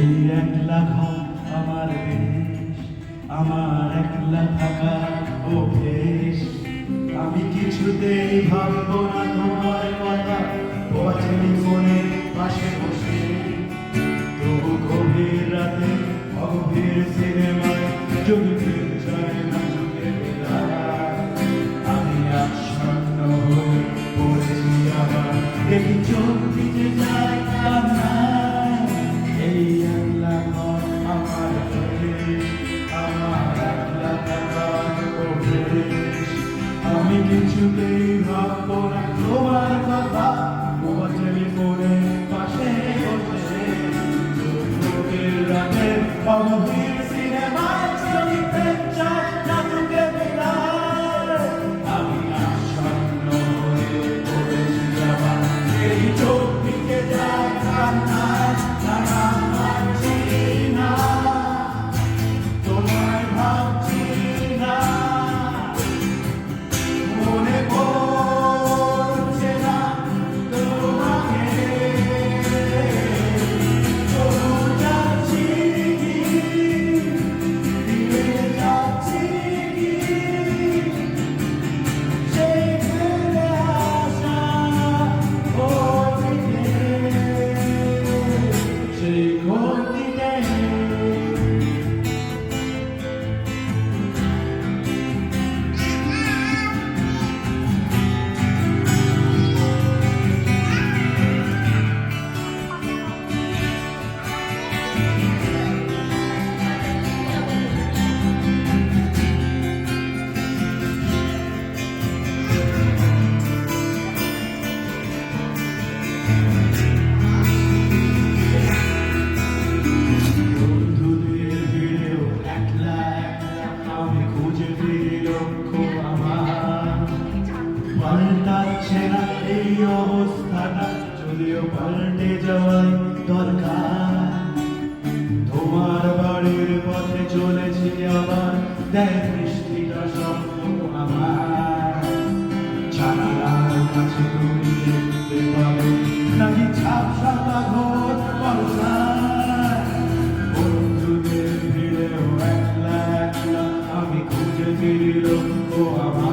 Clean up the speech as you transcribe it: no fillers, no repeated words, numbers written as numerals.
এই একলা ঘর আমার দেশ, আমার একলা থাকা অভ্যেস। আমি কিছুতেই ভাববো না তোমার কথা, অচেনা মনে পাশে বসে। তবু গভীর রাতে অগভীর সিনেমায় যদি ফিরে যায় না চোখে বেলায়, আমি আচ্ছন্ন হয়ে পড়েছি আবার, দেখি চোখ ভিজে যায় কান্নায়। এই একলা ঘর আমার দেশ, আমার একলা থাকার অভ্যেস। আমি কিছুতেই ভাববো না তোমার কথা, অচেনা মনে পাশে বসে। গভীর রাতে অগভীর সিনেমায় যদি ফিরে যায় না চোখে বেলায়, আমি আচ্ছন্ন হয়ে পড়েছি আবার, এই চোখ ভিজে যায় কান্নায়। না ভাবছি না, তোমায় ভাবছি না, মনে পড়ছে না তোমাকে। তবু যাচ্ছি কি, ফিরে যাচ্ছি কি, সেই ফিরে আসা অতীতে, সেই অতীতে। বন্ধুদের ভিড়েও একলা একলা আমি খুঁজে ফিরি লক্ষ্য আমার। পাল্টাচ্ছে না এই অবস্থাটা, যদিও পাল্টে যাওয়াই দরকার। তোমার বাড়ির পথে চলেছি আবার, দেয় বৃষ্টিটা স্বপ্ন আমার। জানালার কাছে তুমি দেখতে পাবে নাকি ঝাপসা ঘর বর্ষায়। বন্ধুদের ভিড়েও একলা একলা আমি খুঁজে ফিরি লক্ষ্য আমার।